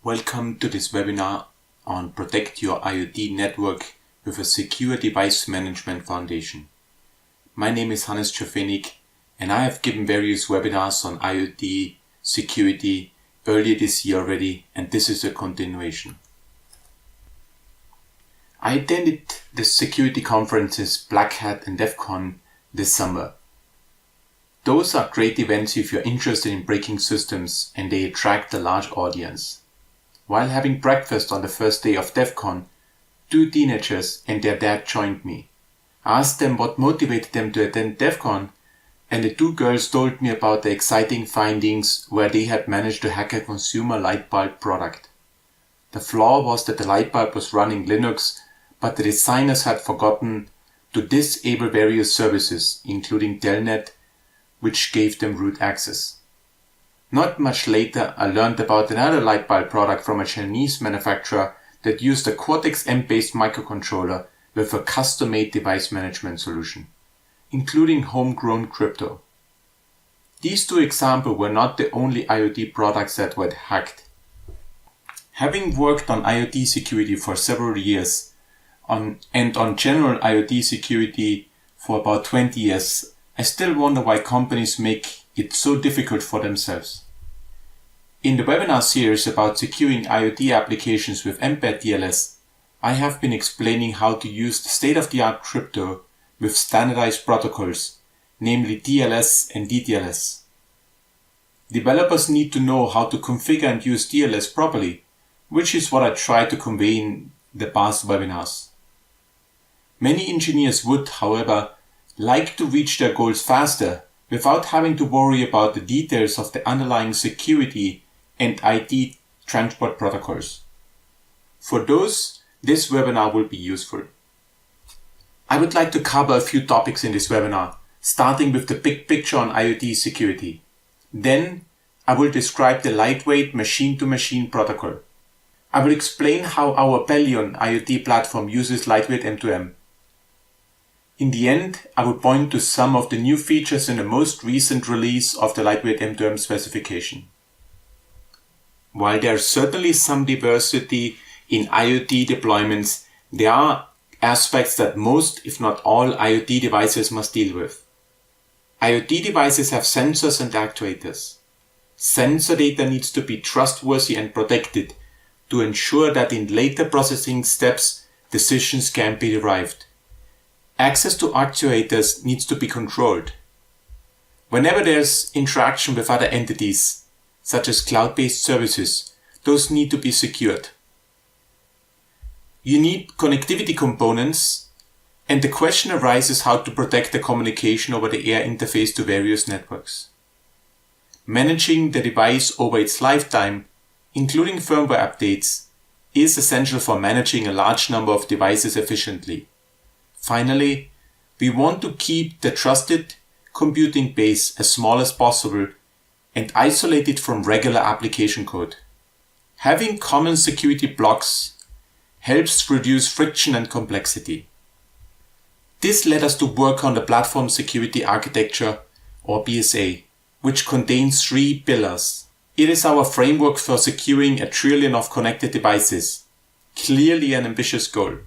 Welcome to this webinar on Protect Your IoT Network with a Secure Device Management Foundation. My name is Tschofenig and I have given various webinars on IoT security earlier this year already, and this is a continuation. I attended the security conferences Black Hat and DEF CON this summer. Those are great events if you're interested in breaking systems and they attract a large audience. While having breakfast on the first day of DEF CON, two teenagers and their dad joined me. I asked them what motivated them to attend DEF CON, and the two girls told me about the exciting findings where they had managed to hack a consumer light bulb product. The flaw was that the light bulb was running Linux, but the designers had forgotten to disable various services, including Telnet, which gave them root access. Not much later, I learned about another light bulb product from a Chinese manufacturer that used a Cortex-M based microcontroller with a custom-made device management solution, including homegrown crypto. These two examples were not the only IoT products that were hacked. Having worked on IoT security for several years, on general IoT security for about 20 years, I still wonder why companies make it so difficult for themselves. In the webinar series about securing IoT applications with Mbed TLS, I have been explaining how to use the state-of-the-art crypto with standardized protocols, namely TLS and DTLS. Developers need to know how to configure and use TLS properly, which is what I tried to convey in the past webinars. Many engineers would, however, like to reach their goals faster without having to worry about the details of the underlying security and IT transport protocols. For those, this webinar will be useful. I would like to cover a few topics in this webinar, starting with the big picture on IoT security. Then, I will describe the lightweight machine-to-machine protocol. I will explain how our Pelion IoT platform uses lightweight M2M. In the end, I will point to some of the new features in the most recent release of the lightweight M2M specification. While there is certainly some diversity in IoT deployments, there are aspects that most, if not all, IoT devices must deal with. IoT devices have sensors and actuators. Sensor data needs to be trustworthy and protected to ensure that in later processing steps, decisions can be derived. Access to actuators needs to be controlled. Whenever there's interaction with other entities, such as cloud-based services, those need to be secured. You need connectivity components, and the question arises how to protect the communication over the air interface to various networks. Managing the device over its lifetime, including firmware updates, is essential for managing a large number of devices efficiently. Finally, we want to keep the trusted computing base as small as possible and isolate it from regular application code. Having common security blocks helps reduce friction and complexity. This led us to work on the Platform Security Architecture, or BSA, which contains 3 pillars. It is our framework for securing a trillion of connected devices. Clearly an ambitious goal.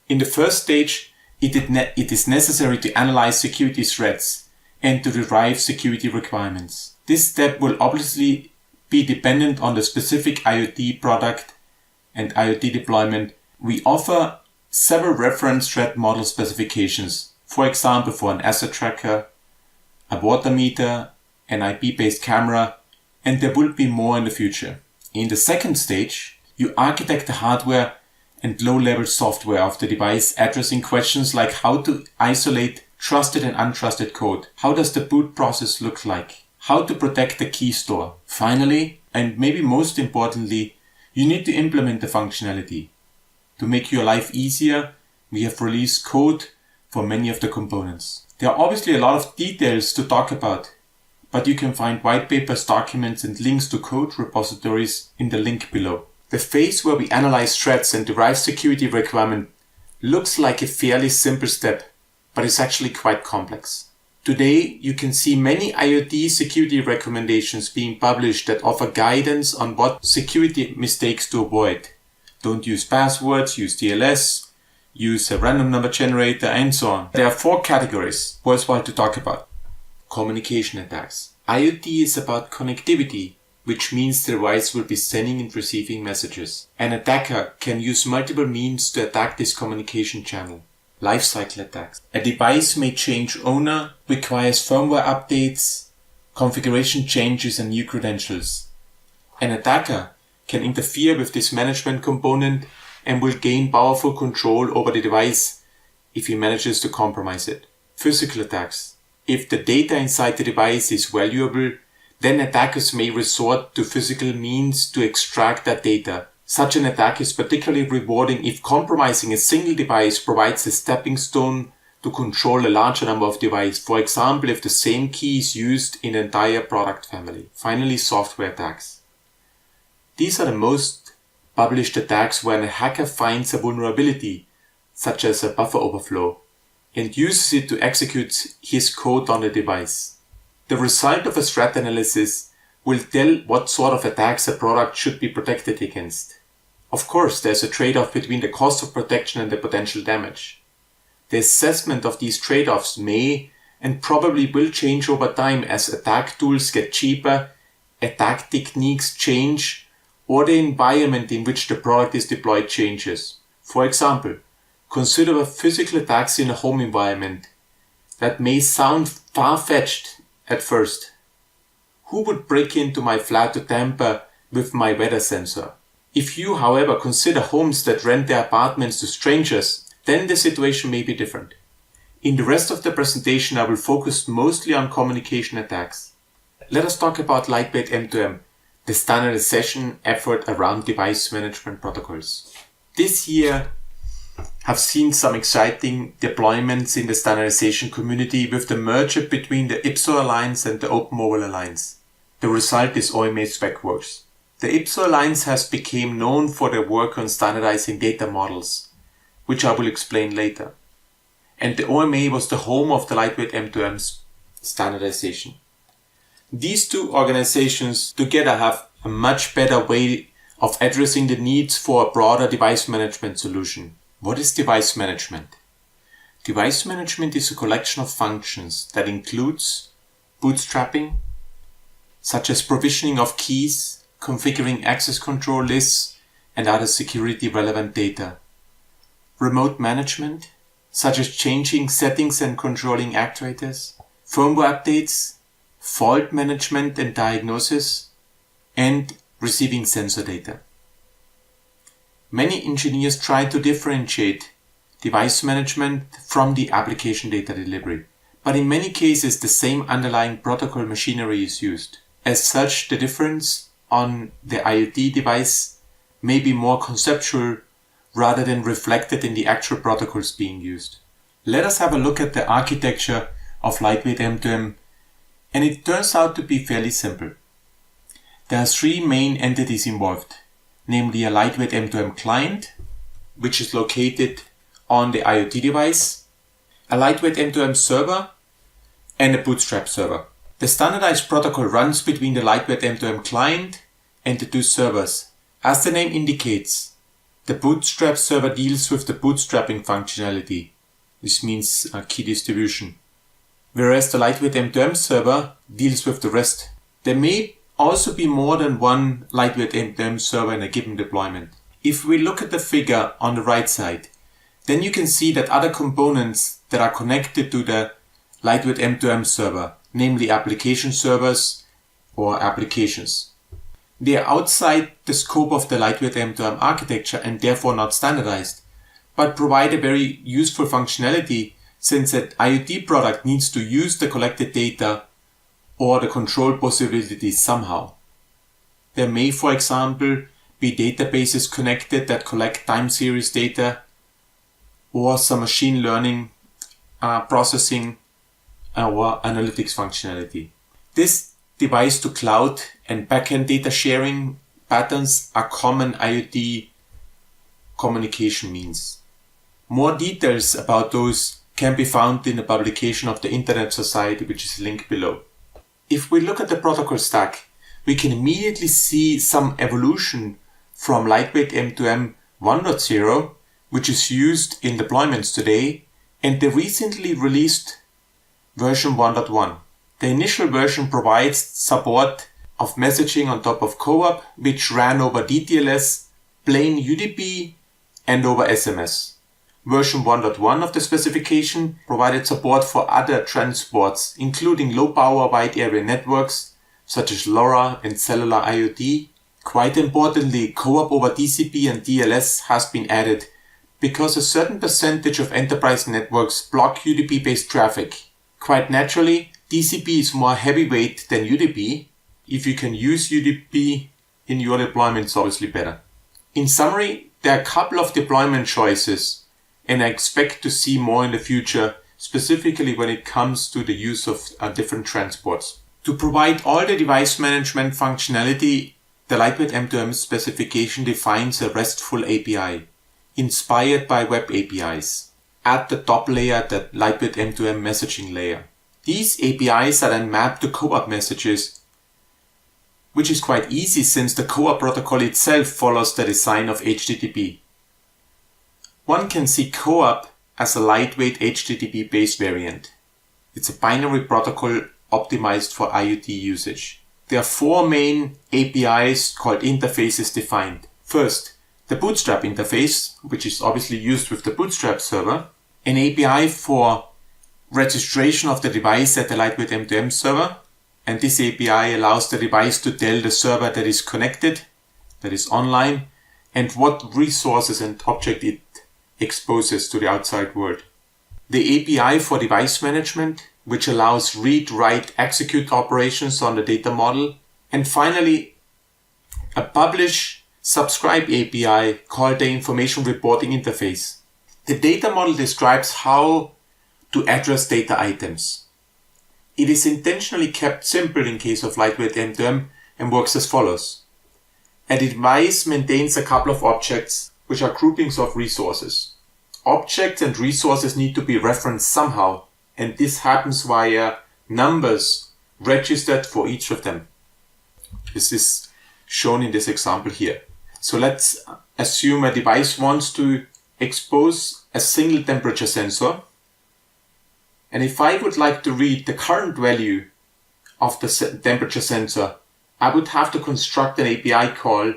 In the first stage, it is necessary to analyze security threats and to derive security requirements. This step will obviously be dependent on the specific IoT product and IoT deployment. We offer several reference threat model specifications, for example for an asset tracker, a water meter, an IP-based camera, and there will be more in the future. In the second stage, you architect the hardware and low-level software of the device, addressing questions like how to isolate trusted and untrusted code, how does the boot process look like, how to protect the key store. Finally, and maybe most importantly, you need to implement the functionality. To make your life easier, we have released code for many of the components. There are obviously a lot of details to talk about, but you can find white papers, documents, and links to code repositories in the link below. The phase where we analyze threats and derive security requirements looks like a fairly simple step, but it's actually quite complex. Today, you can see many IoT security recommendations being published that offer guidance on what security mistakes to avoid. Don't use passwords, use TLS, use a random number generator, and so on. There are 4 categories worthwhile to talk about. Communication attacks. IoT is about connectivity, which means the device will be sending and receiving messages. An attacker can use multiple means to attack this communication channel. Lifecycle attacks. A device may change owner, requires firmware updates, configuration changes, and new credentials. An attacker can interfere with this management component and will gain powerful control over the device if he manages to compromise it. Physical attacks. If the data inside the device is valuable, then attackers may resort to physical means to extract that data. Such an attack is particularly rewarding if compromising a single device provides a stepping stone to control a larger number of devices. For example, if the same key is used in an entire product family. Finally, software attacks. These are the most published attacks when a hacker finds a vulnerability, such as a buffer overflow, and uses it to execute his code on the device. The result of a threat analysis will tell what sort of attacks a product should be protected against. Of course, there's a trade-off between the cost of protection and the potential damage. The assessment of these trade-offs may and probably will change over time as attack tools get cheaper, attack techniques change, or the environment in which the product is deployed changes. For example, consider physical attacks in a home environment. That may sound far-fetched at first. Who would break into my flat to tamper with my weather sensor? If you, however, consider homes that rent their apartments to strangers, then the situation may be different. In the rest of the presentation, I will focus mostly on communication attacks. Let us talk about lightweight M2M, the standardization effort around device management protocols. This year, have seen some exciting deployments in the standardization community with the merger between the IPSO Alliance and the Open Mobile Alliance. The result is OMA SpecWorks. The IPSO Alliance has become known for their work on standardizing data models, which I will explain later. And the OMA was the home of the lightweight M2M standardization. These 2 organizations together have a much better way of addressing the needs for a broader device management solution. What is device management? Device management is a collection of functions that includes bootstrapping, such as provisioning of keys, configuring access control lists, and other security relevant data. Remote management, such as changing settings and controlling actuators, firmware updates, fault management and diagnosis, and receiving sensor data. Many engineers try to differentiate device management from the application data delivery, but in many cases the same underlying protocol machinery is used. As such, the difference on the IoT device may be more conceptual rather than reflected in the actual protocols being used. Let us have a look at the architecture of lightweight M2M, and it turns out to be fairly simple. There are 3 main entities involved, namely a lightweight M2M client, which is located on the IoT device, a lightweight M2M server, and a Bootstrap server. The standardized protocol runs between the lightweight M2M client and the 2 servers. As the name indicates, the Bootstrap server deals with the bootstrapping functionality. This means key distribution. Whereas the lightweight M2M server deals with the rest. There may also be more than one lightweight M2M server in a given deployment. If we look at the figure on the right side, then you can see that other components that are connected to the lightweight M2M server, namely application servers or applications. They are outside the scope of the lightweight M2M architecture and therefore not standardized, but provide a very useful functionality since an IoT product needs to use the collected data or the control possibilities somehow. There may, for example, be databases connected that collect time series data or some machine learning processing or analytics functionality. This device to cloud and backend data sharing patterns are common IoT communication means. More details about those can be found in the publication of the Internet Society, which is linked below. If we look at the protocol stack, we can immediately see some evolution from lightweight M2M 1.0, which is used in deployments today, and the recently released version 1.1. The initial version provides support of messaging on top of CoAP, which ran over DTLS, plain UDP, and over SMS. Version 1.1 of the specification provided support for other transports, including low-power wide area networks, such as LoRa and cellular IoT. Quite importantly, CoAP over TCP and TLS has been added because a certain percentage of enterprise networks block UDP-based traffic. Quite naturally, TCP is more heavyweight than UDP. If you can use UDP in your deployment, it's obviously better. In summary, there are a couple of deployment choices, and I expect to see more in the future, specifically when it comes to the use of different transports. To provide all the device management functionality, the lightweight M2M specification defines a RESTful API, inspired by web APIs. At the top layer, the lightweight M2M messaging layer. These APIs are then mapped to CoAP messages, which is quite easy since the CoAP protocol itself follows the design of HTTP. One can see CoAP as a lightweight HTTP-based variant. It's a binary protocol optimized for IoT usage. There are four main APIs called interfaces defined. First, the Bootstrap interface, which is obviously used with the Bootstrap server, an API for registration of the device at the lightweight M2M server, and this API allows the device to tell the server that is connected, that is online, and what resources and object it exposes to the outside world. The API for device management, which allows read, write, execute operations on the data model. And finally, a publish, subscribe API called the information reporting interface. The data model describes how to address data items. It is intentionally kept simple in case of lightweight M2M and works as follows. A device maintains a couple of objects, which are groupings of resources. Objects and resources need to be referenced somehow, and this happens via numbers registered for each of them. This is shown in this example here. So let's assume a device wants to expose a single temperature sensor. And if I would like to read the current value of the temperature sensor, I would have to construct an API call,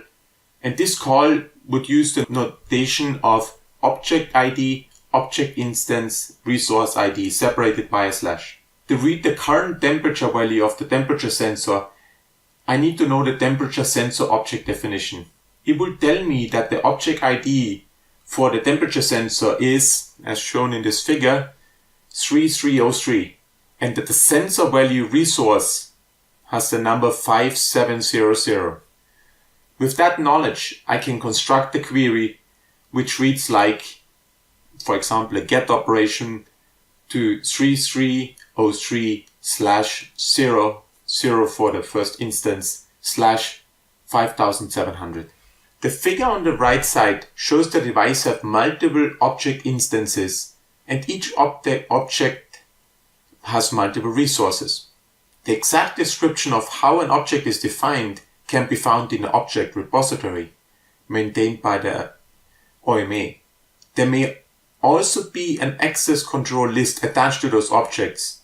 and this call would use the notation of object ID, object instance, resource ID separated by a slash. To read the current temperature value of the temperature sensor, I need to know the temperature sensor object definition. It will tell me that the object ID for the temperature sensor is, as shown in this figure, 3303, and that the sensor value resource has the number 5700. With that knowledge, I can construct a query which reads like, for example, a get operation to 3303/0 for the first instance /5700. The figure on the right side shows the device have multiple object instances, and each object has multiple resources. The exact description of how an object is defined can be found in the object repository maintained by the OMA. There may also be an access control list attached to those objects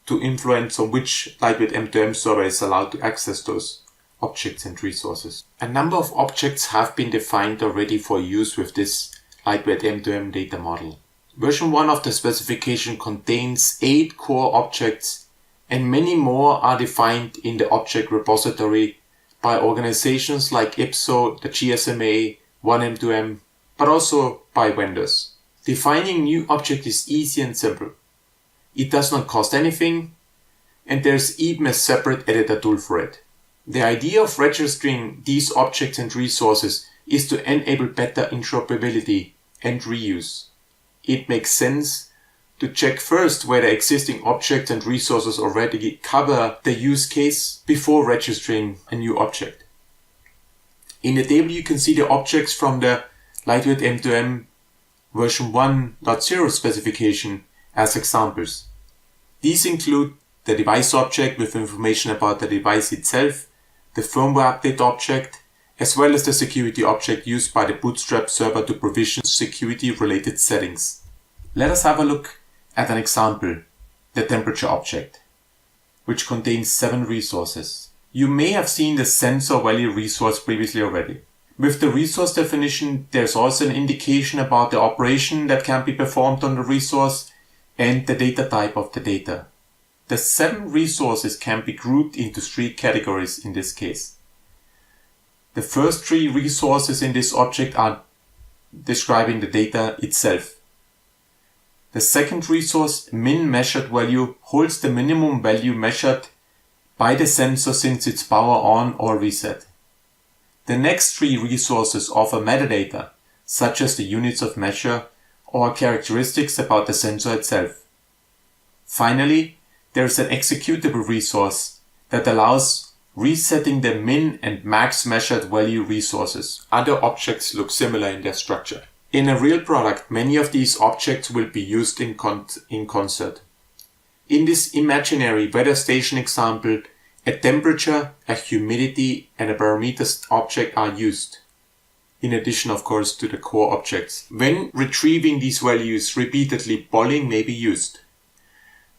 to influence on which lightweight M2M server is allowed to access those objects and resources. A number of objects have been defined already for use with this lightweight M2M data model. Version 1 of the specification contains 8 core objects, and many more are defined in the object repository by organizations like IPSO, the GSMA, 1M2M, but also by vendors. Defining new object is easy and simple. It does not cost anything, and there's even a separate editor tool for it. The idea of registering these objects and resources is to enable better interoperability and reuse. It makes sense to check first whether existing objects and resources already cover the use case before registering a new object. In the table you can see the objects from the lightweight M2M version 1.0 specification as examples. These include the device object with information about the device itself, the firmware update object, as well as the security object used by the Bootstrap server to provision security-related settings. Let us have a look at an example, the temperature object, which contains 7 resources. You may have seen the sensor value resource previously already. With the resource definition, there's also an indication about the operation that can be performed on the resource and the data type of the data. The 7 resources can be grouped into 3 categories in this case. The first 3 resources in this object are describing the data itself. The second resource, min measured value, holds the minimum value measured by the sensor since its power on or reset. The next 3 resources offer metadata, such as the units of measure or characteristics about the sensor itself. Finally, there is an executable resource that allows resetting the min and max measured value resources. Other objects look similar in their structure. In a real product, many of these objects will be used in concert. In this imaginary weather station example, a temperature, a humidity, and a barometer object are used. In addition, of course, to the core objects. When retrieving these values repeatedly, polling may be used.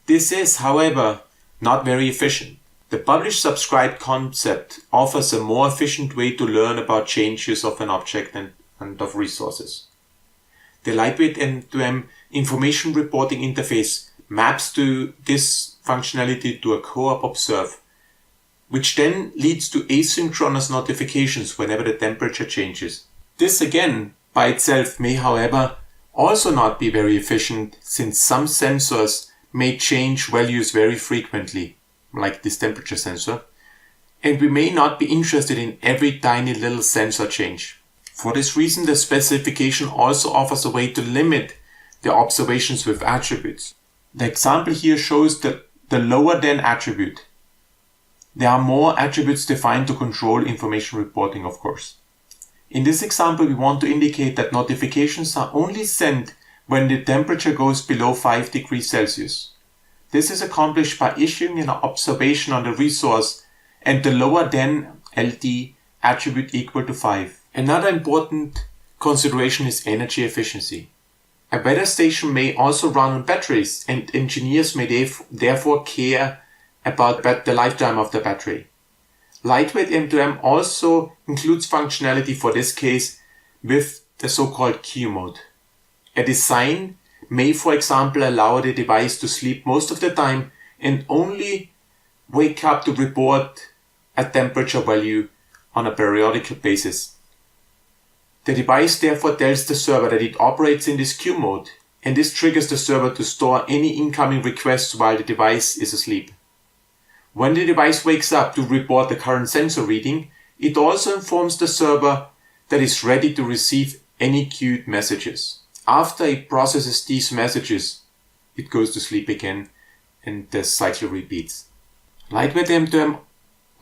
This is, however, not very efficient. The publish-subscribe concept offers a more efficient way to learn about changes of an object and of resources. The lightweight M2M information reporting interface maps to this functionality to a CoAP observe, which then leads to asynchronous notifications whenever the temperature changes. This again, by itself, may however also not be very efficient, since some sensors may change values very frequently, like this temperature sensor, and we may not be interested in every tiny little sensor change. For this reason, the specification also offers a way to limit the observations with attributes. The example here shows the lower than attribute. There are more attributes defined to control information reporting, of course. In this example, we want to indicate that notifications are only sent when the temperature goes below 5 degrees Celsius. This is accomplished by issuing an observation on the resource and the lower than LD attribute equal to 5. Another important consideration is energy efficiency. A weather station may also run on batteries, and engineers may therefore care about the lifetime of the battery. Lightweight M2M also includes functionality for this case with the so-called Q mode. A design may, for example, allow the device to sleep most of the time and only wake up to report a temperature value on a periodic basis. The device therefore tells the server that it operates in this Q mode, and this triggers the server to store any incoming requests while the device is asleep. When the device wakes up to report the current sensor reading, it also informs the server that it's ready to receive any queued messages. After it processes these messages, it goes to sleep again and the cycle repeats. Lightweight M2M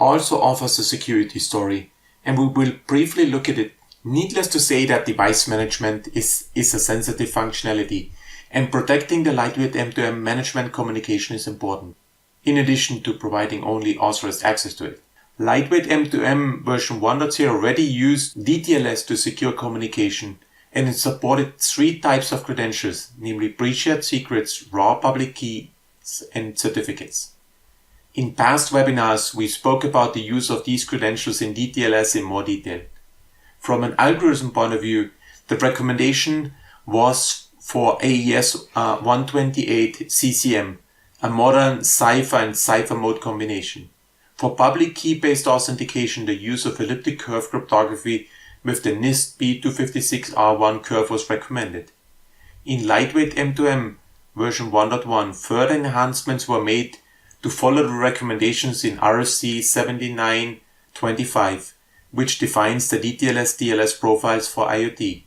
also offers a security story, and we will briefly look at it. Needless to say that device management is a sensitive functionality, and protecting the lightweight M2M management communication is important, in addition to providing only authorized access to it. Lightweight M2M version 1.0 already used DTLS to secure communication, and it supported 3 types of credentials, namely pre-shared secrets, raw public keys, and certificates. In past webinars, we spoke about the use of these credentials in DTLS in more detail. From an algorithm point of view, the recommendation was for AES 128 CCM, a modern cipher and cipher mode combination. For public key-based authentication, the use of elliptic curve cryptography with the NIST B256R1 curve was recommended. In lightweight M2M version 1.1, further enhancements were made to follow the recommendations in RFC 7925, which defines the DTLS-TLS profiles for IoT.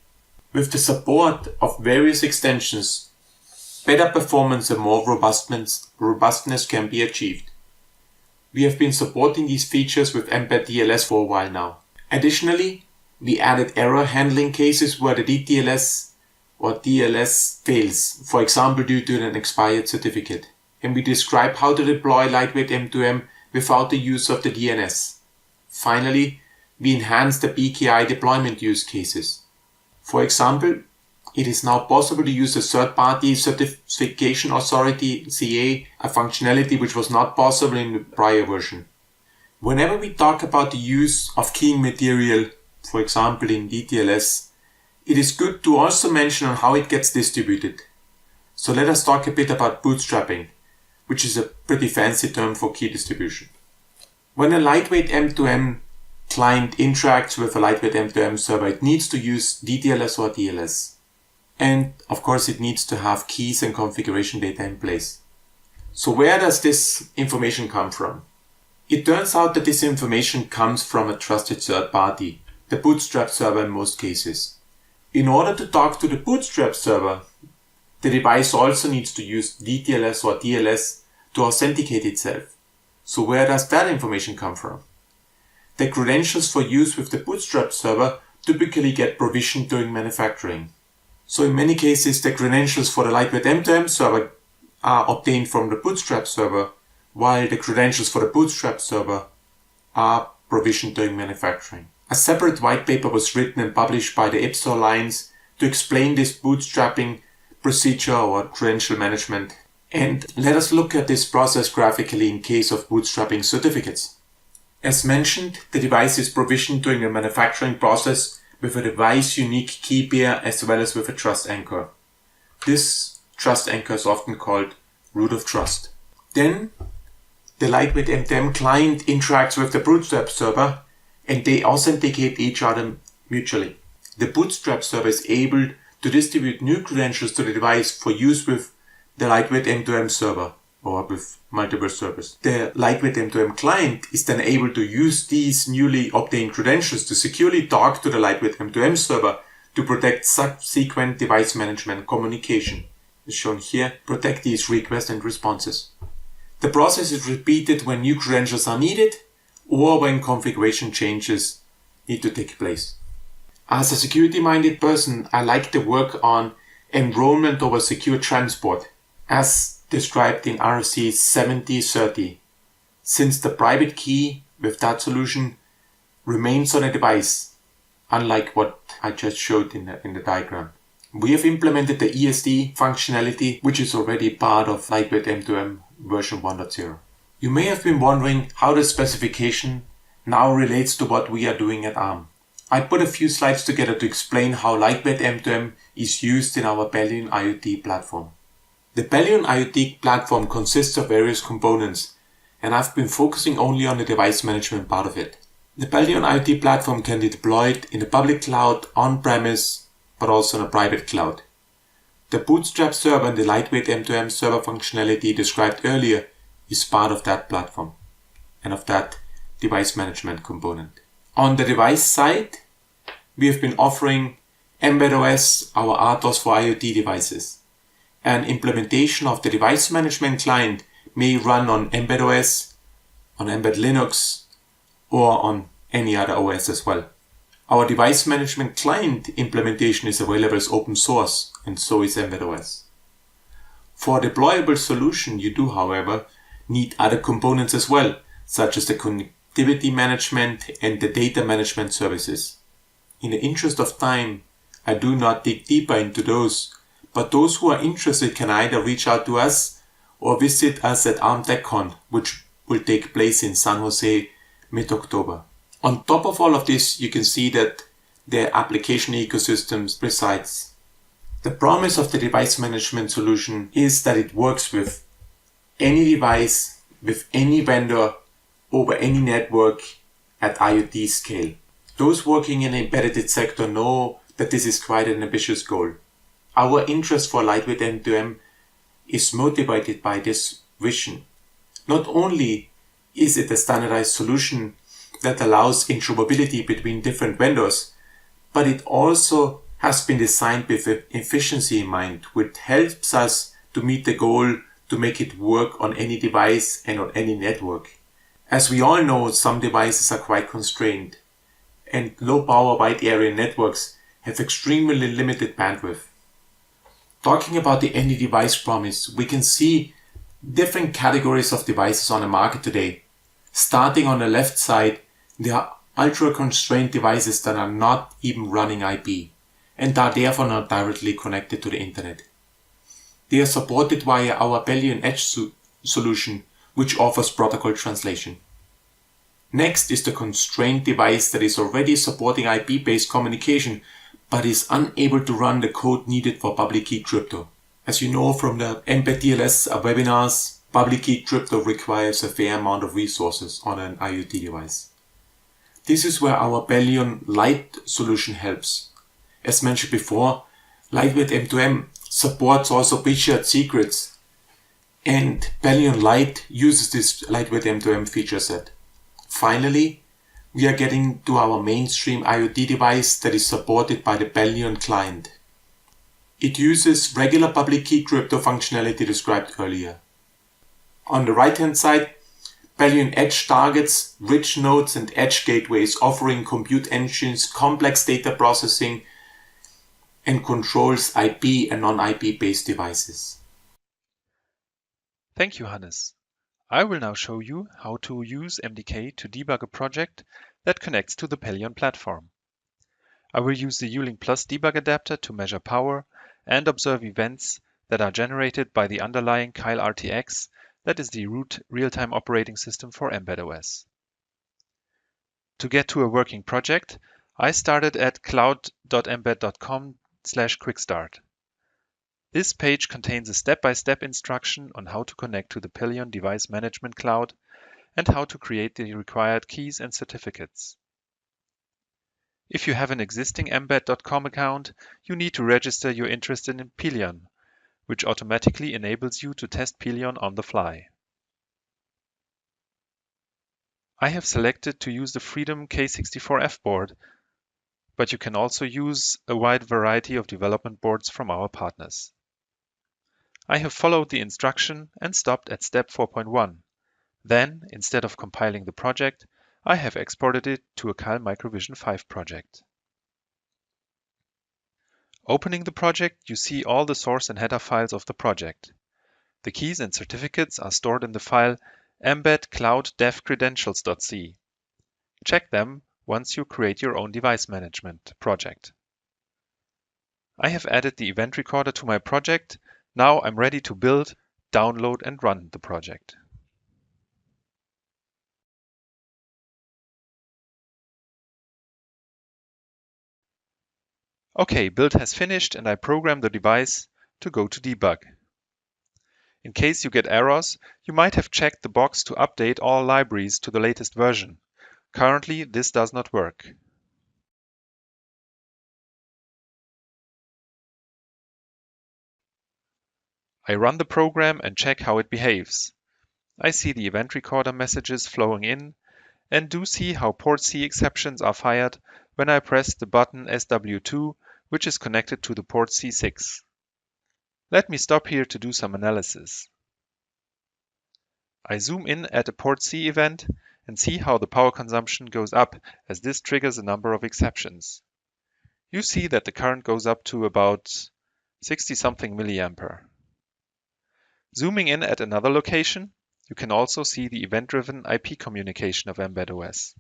With the support of various extensions, better performance and more robustness can be achieved. We have been supporting these features with Mbed DLS for a while now. Additionally, we added error handling cases where the DTLS or TLS fails, for example due to an expired certificate. And we describe how to deploy lightweight M2M without the use of the DNS. Finally, we enhance the PKI deployment use cases. For example, it is now possible to use a third-party certification authority, CA, a functionality which was not possible in the prior version. Whenever we talk about the use of keying material, for example in DTLS, it is good to also mention on how it gets distributed. So let us talk a bit about bootstrapping, which is a pretty fancy term for key distribution. When a lightweight M2M client interacts with a lightweight M2M server, it needs to use DTLS or TLS. And of course it needs to have keys and configuration data in place. So where does this information come from? It turns out that this information comes from a trusted third party, the Bootstrap server in most cases. In order to talk to the Bootstrap server, the device also needs to use DTLS or TLS to authenticate itself. So where does that information come from? The credentials for use with the Bootstrap server typically get provisioned during manufacturing. So in many cases, the credentials for the lightweight M2M server are obtained from the Bootstrap server, while the credentials for the Bootstrap server are provisioned during manufacturing. A separate white paper was written and published by the EPSO Alliance to explain this bootstrapping procedure or credential management. And let us look at this process graphically in case of bootstrapping certificates. As mentioned, the device is provisioned during the manufacturing process with a device unique key pair as well as with a trust anchor. This trust anchor is often called root of trust. Then the lightweight M2M client interacts with the Bootstrap server and they authenticate each other mutually. The Bootstrap server is able to distribute new credentials to the device for use with the lightweight M2M server or with multiple servers. The lightweight M2M client is then able to use these newly obtained credentials to securely talk to the lightweight M2M server to protect subsequent device management communication. As shown here, protect these requests and responses. The process is repeated when new credentials are needed or when configuration changes need to take place. As a security-minded person, I like to work on enrollment over secure transport, as described in RFC 7030, since the private key with that solution remains on a device, unlike what I just showed in the diagram. We have implemented the ESD functionality, which is already part of lightweight M2M version 1.0. You may have been wondering how the specification now relates to what we are doing at ARM. I put a few slides together to explain how lightweight M2M is used in our Pelion IoT platform. The Pelion IoT platform consists of various components, and I've been focusing only on the device management part of it. The Pelion IoT platform can be deployed in the public cloud, on-premise, but also in a private cloud. The Bootstrap server and the lightweight M2M server functionality described earlier is part of that platform and of that device management component. On the device side, we have been offering embeddOS, our RTOS for IoT devices. An implementation of the device management client may run on embeddOS, on Embed Linux, or on any other OS as well. Our device management client implementation is available as open source, and so is embeddOS. For a deployable solution, you do, however, need other components as well, such as the connectivity management and the data management services. In the interest of time, I do not dig deeper into those, but those who are interested can either reach out to us or visit us at ARM TechCon, which will take place in San Jose mid-October. On top of all of this, you can see that the application ecosystems resides. The promise of the device management solution is that it works with any device, with any vendor, over any network at IoT scale. Those working in the embedded sector know that this is quite an ambitious goal. Our interest for lightweight M2M is motivated by this vision. Not only is it a standardized solution that allows interoperability between different vendors, but it also has been designed with efficiency in mind, which helps us to meet the goal to make it work on any device and on any network. As we all know, some devices are quite constrained, and low power wide area networks have extremely limited bandwidth. Talking about the any device promise, we can see different categories of devices on the market today. Starting on the left side, there are ultra-constrained devices that are not even running IP and are therefore not directly connected to the internet. They are supported via our Pelion Edge solution, which offers protocol translation. Next is the constrained device that is already supporting IP-based communication, but is unable to run the code needed for public key crypto. As you know from the Embed TLS webinars, public key crypto requires a fair amount of resources on an IoT device. This is where our Pelion Lite solution helps. As mentioned before, LwM2M supports also pre-shared secrets, and Pelion Lite uses this LwM2M feature set. Finally, we are getting to our mainstream IoT device that is supported by the Pelion client. It uses regular public key crypto functionality described earlier. On the right-hand side, Pelion Edge targets rich nodes and edge gateways, offering compute engines, complex data processing, and controls IP and non-IP based devices. Thank you, Hannes. I will now show you how to use MDK to debug a project that connects to the Pelion platform. I will use the ULink Plus debug adapter to measure power and observe events that are generated by the underlying Keil RTX, that is the root real-time operating system for embeddOS. To get to a working project, I started at cloud.embed.com/quickstart. This page contains a step-by-step instruction on how to connect to the Pelion Device Management Cloud and how to create the required keys and certificates. If you have an existing embed.com account, you need to register your interest in Pelion, which automatically enables you to test Pelion on the fly. I have selected to use the Freedom K64F board, but you can also use a wide variety of development boards from our partners. I have followed the instruction and stopped at step 4.1. Then, instead of compiling the project, I have exported it to a Keil Microvision 5 project. Opening the project, you see all the source and header files of the project. The keys and certificates are stored in the file embed cloud dev credentials.c. Check them once you create your own device management project. I have added the event recorder to my project. Now I'm ready to build, download and run the project. Okay, build has finished and I program the device to go to debug. In case you get errors, you might have checked the box to update all libraries to the latest version. Currently, this does not work. I run the program and check how it behaves. I see the event recorder messages flowing in and do see how port C exceptions are fired when I press the button SW2, which is connected to the port C6. Let me stop here to do some analysis. I zoom in at a port C event and see how the power consumption goes up, as this triggers a number of exceptions. You see that the current goes up to about 60-something milliampere. Zooming in at another location, you can also see the event-driven IP communication of embeddOS.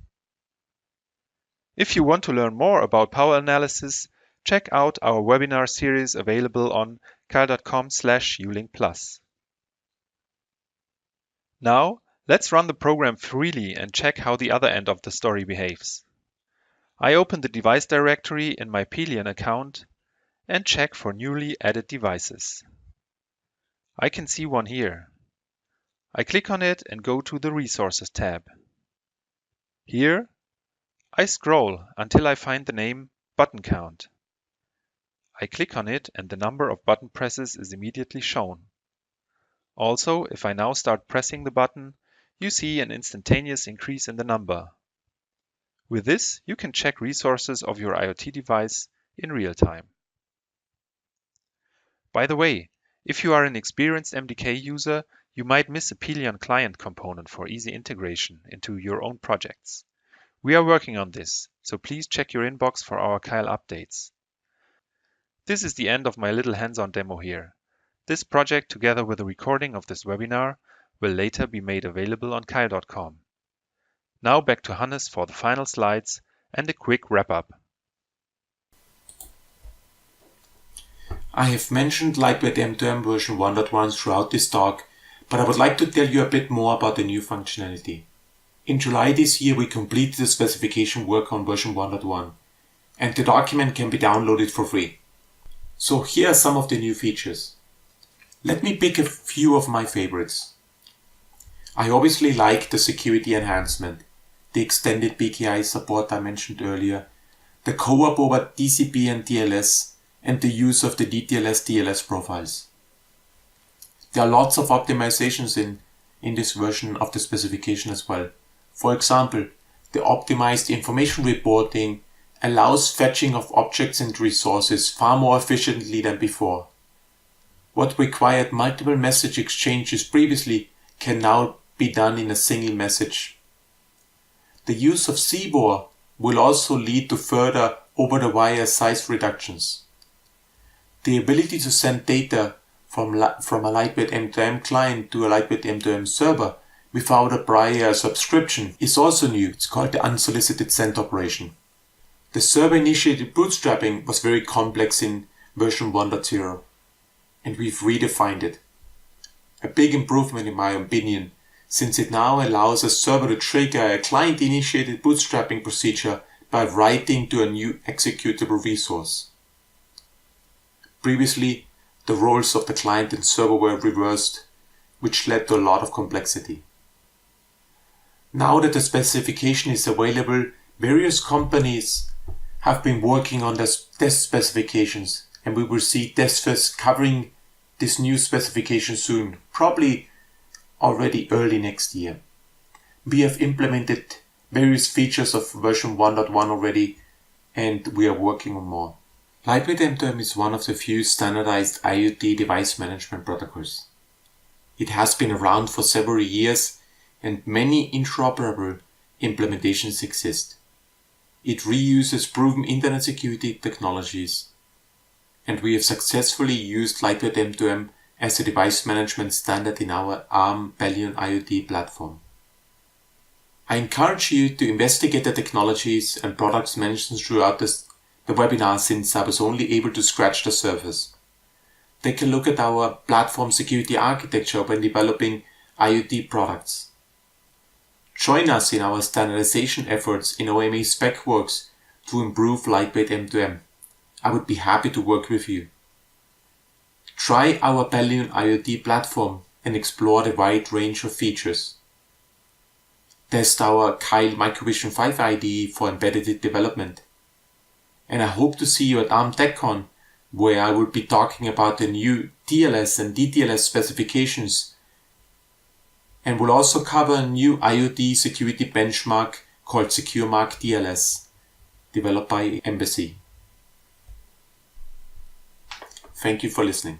If you want to learn more about power analysis, check out our webinar series available on keil.com/ulinkplus. Now, let's run the program freely and check how the other end of the story behaves. I open the device directory in my Pelion account and check for newly added devices. I can see one here. I click on it and go to the Resources tab. Here, I scroll until I find the name Button Count. I click on it and the number of button presses is immediately shown. Also, if I now start pressing the button, you see an instantaneous increase in the number. With this, you can check resources of your IoT device in real time. By the way, if you are an experienced MDK user, you might miss a Pelion client component for easy integration into your own projects. We are working on this, so please check your inbox for our Keil updates. This is the end of my little hands-on demo here. This project, together with a recording of this webinar, will later be made available on Keil.com. Now back to Hannes for the final slides and a quick wrap-up. I have mentioned LwM2M version 1.1 throughout this talk, but I would like to tell you a bit more about the new functionality. In July this year, we completed the specification work on version 1.1, and the document can be downloaded for free. So here are some of the new features. Let me pick a few of my favorites. I obviously like the security enhancement, the extended PKI support I mentioned earlier, the CoAP over TCP and TLS, and the use of the DTLS TLS profiles. There are lots of optimizations in this version of the specification as well. For example, the optimized information reporting allows fetching of objects and resources far more efficiently than before. What required multiple message exchanges previously can now be done in a single message. The use of CVOR will also lead to further over-the-wire size reductions. The ability to send data from a LwM2M client to a LwM2M server without a prior subscription is also new. It's called the unsolicited send operation. The server-initiated bootstrapping was very complex in version 1.0, and we've redefined it. A big improvement in my opinion, since it now allows a server to trigger a client-initiated bootstrapping procedure by writing to a new executable resource. Previously, the roles of the client and server were reversed, which led to a lot of complexity. Now that the specification is available, various companies have been working on the test specifications, and we will see testers covering this new specification soon, probably already early next year. We have implemented various features of version 1.1 already, and we are working on more. LwM2M is one of the few standardized IoT device management protocols. It has been around for several years, and many interoperable implementations exist. It reuses proven internet security technologies, and we have successfully used LwM2M as a device management standard in our ARM Pelion IoT platform. I encourage you to investigate the technologies and products mentioned throughout the webinar, since I was only able to scratch the surface. Take a look at our platform security architecture when developing IoT products. Join us in our standardization efforts in OMA SpecWorks to improve LwM2M. I would be happy to work with you. Try our Pelion IoT platform and explore the wide range of features. Test our Keil Microvision 5 IDE for embedded development. And I hope to see you at ARM TechCon, where I will be talking about the new TLS and DTLS specifications, and will also cover a new IoT security benchmark called SecureMark TLS, developed by Embassy. Thank you for listening.